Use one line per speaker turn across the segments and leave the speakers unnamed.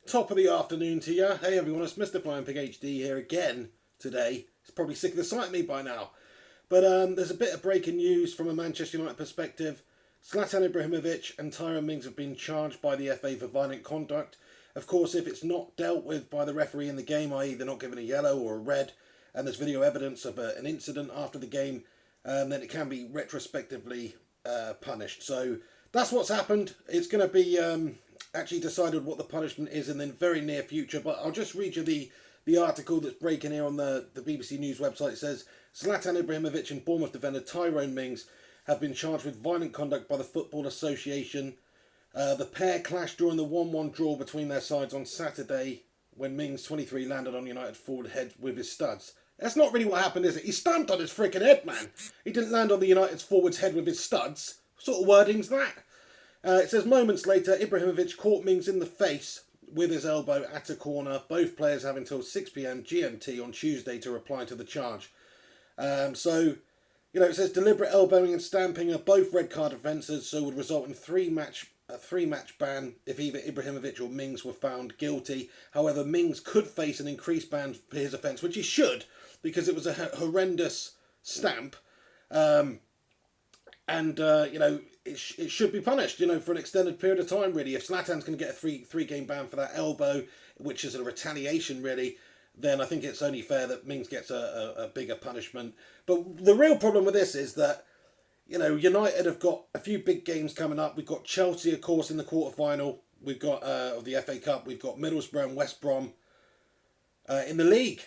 Top of the afternoon to you. Hey everyone, it's Mr. Flying Pig HD here again today. It's probably sick of the sight of me by now. But there's a bit of breaking news from a Manchester United perspective. Zlatan Ibrahimovic and And Mings have been charged by the FA for violent conduct. Of course, if it's not dealt with by the referee in the game, i.e. they're not given a yellow or a red, and there's video evidence of an incident after the game, then it can be retrospectively punished. So that's what's happened. It's going to be actually decided what the punishment is in the very near future. But I'll just read you the article that's breaking here on the BBC News website. It says, Zlatan Ibrahimovic and Bournemouth defender And Mings have been charged with violent conduct by the Football Association. The pair clashed during the 1-1 draw between their sides on Saturday when Mings, 23, landed on United forward head with his studs. That's not really what happened, is it? He stamped on his freaking head, man. He didn't land on the United's forward's head with his studs. What sort of wording's that? It says, moments later, Ibrahimovic caught Mings in the face with his elbow at a corner. Both players have until 6 p.m. GMT on Tuesday to reply to the charge. It says deliberate elbowing and stamping are both red card offences, so would result in a three-match ban if either Ibrahimovic or Mings were found guilty. However, Mings could face an increased ban for his offence, which he should, because it was a horrendous stamp. It should be punished, for an extended period of time, really. If Zlatan's going to get a three-game ban for that elbow, which is a retaliation, really, then I think it's only fair that Mings gets a bigger punishment. But the real problem with this is that, United have got a few big games coming up. We've got Chelsea, of course, in the quarter-final. We've got of the FA Cup. We've got Middlesbrough and West Brom in the league.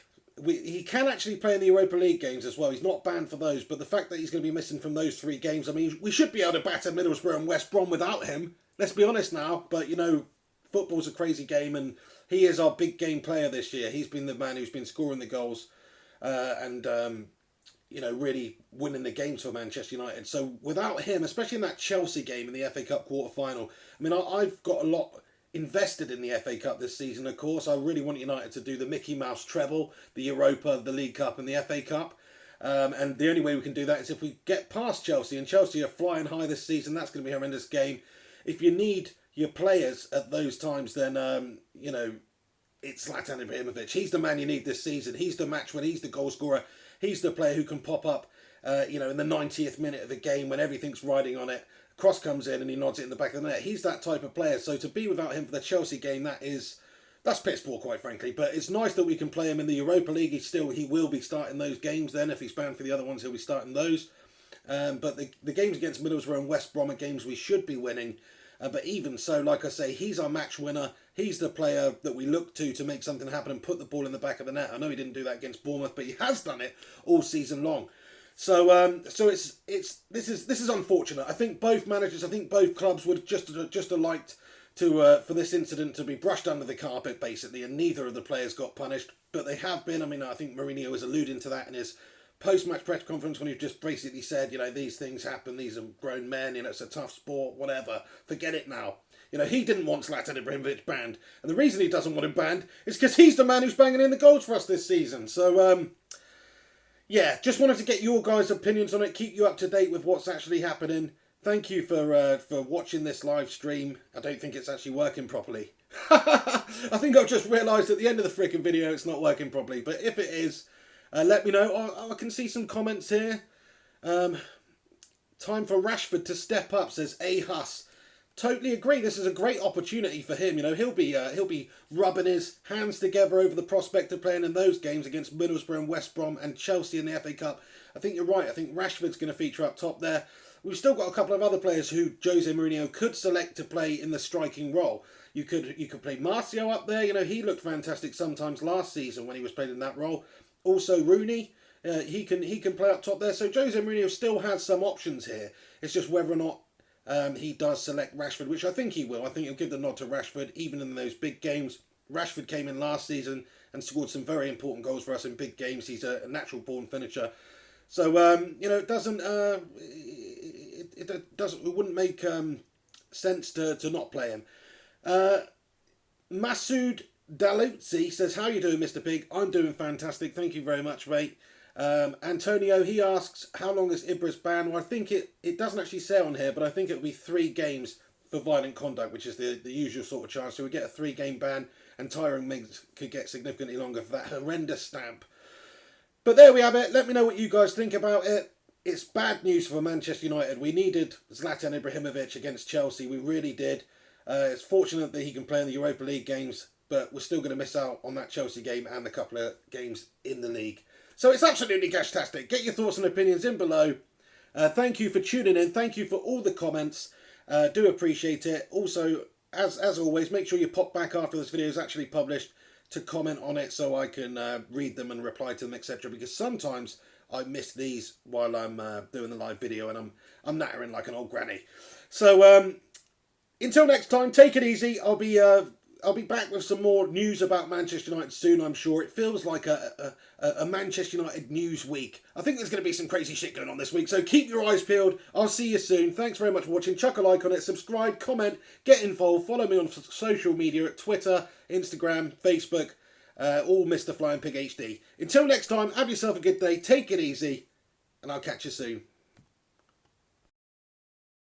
He can actually play in the Europa League games as well. He's not banned for those, but the fact that he's going to be missing from those 3 games, I mean, we should be able to batter Middlesbrough and West Brom without him. Let's be honest now. But, football's a crazy game, and he is our big game player this year. He's been the man who's been scoring the goals and really winning the games for Manchester United. So without him, especially in that Chelsea game in the FA Cup quarter-final, I mean, I've got a lot invested in the FA Cup this season, of course. I really want United to do the Mickey Mouse treble, the Europa, the League Cup and the FA Cup. And the only way we can do that is if we get past Chelsea. And Chelsea are flying high this season. That's going to be a horrendous game. If you need your players at those times, then, it's Zlatan Ibrahimovic. He's the man you need this season. He's the match winner. He's the goal scorer. He's the player who can pop up, in the 90th minute of a game when everything's riding on it. Cross comes in and he nods it in the back of the net. He's that type of player. So to be without him for the Chelsea game, that's piss poor, quite frankly. But it's nice that we can play him in the Europa League. He will be starting those games then. If he's banned for the other ones, he'll be starting those. But the games against Middlesbrough and West Brom are games we should be winning. But even so, like I say, he's our match winner. He's the player that we look to make something happen and put the ball in the back of the net. I know he didn't do that against Bournemouth, but he has done it all season long. So this is unfortunate. I think both managers, both clubs would just have liked to for this incident to be brushed under the carpet, basically, and neither of the players got punished. But they have been. I mean, I think Mourinho was alluding to that in his post-match press conference when he just basically said, these things happen. These are grown men. It's a tough sport. Whatever. Forget it now. He didn't want Zlatan Ibrahimovic banned, and the reason he doesn't want him banned is because he's the man who's banging in the goals for us this season. So. Yeah, just wanted to get your guys' opinions on it, keep you up to date with what's actually happening. Thank you for watching this live stream. I don't think it's actually working properly. I think I've just realised at the end of the freaking video it's not working properly. But if it is, let me know. I can see some comments here. Time for Rashford to step up, says A. Huss. Totally agree. This is a great opportunity for him. He'll be rubbing his hands together over the prospect of playing in those games against Middlesbrough and West Brom and Chelsea in the FA Cup. I think you're right. I think Rashford's going to feature up top there. We've still got a couple of other players who Jose Mourinho could select to play in the striking role. You could play Martial up there. He looked fantastic sometimes last season when he was playing in that role. Also Rooney, he can play up top there. So Jose Mourinho still has some options here. It's just whether or not he does select Rashford, which I think he will. I think he'll give the nod to Rashford, even in those big games. Rashford came in last season and scored some very important goals for us in big games. He's a natural born finisher. So, it wouldn't make sense to not play him. Masood Dalutzi says, how you doing, Mr. Pig? I'm doing fantastic. Thank you very much, mate. Antonio, he asks, how long is Ibra's ban? Well, I think it doesn't actually say on here, but I think it'll be 3 games for violent conduct, which is the usual sort of charge. So we get a 3-game ban, and Tyrone Mings could get significantly longer for that horrendous stamp. But there we have it. Let me know what you guys think about it. It's bad news for Manchester United. We needed Zlatan Ibrahimovic against Chelsea. We really did. It's fortunate that he can play in the Europa League games, but we're still going to miss out on that Chelsea game and a couple of games in the league. So it's absolutely gashtastic. Get your thoughts and opinions in below. Thank you for tuning in. Thank you for all the comments. Do appreciate it. Also, as always, make sure you pop back after this video is actually published to comment on it so I can read them and reply to them, etc. Because sometimes I miss these while I'm doing the live video and I'm nattering like an old granny. So until next time, take it easy. I'll be back with some more news about Manchester United soon, I'm sure. It feels like a Manchester United news week. I think there's going to be some crazy shit going on this week, so keep your eyes peeled. I'll see you soon. Thanks very much for watching. Chuck a like on it, subscribe, comment, get involved. Follow me on social media at Twitter, Instagram, Facebook, all Mr. Flying Pig HD. Until next time, have yourself a good day, take it easy, and I'll catch you soon.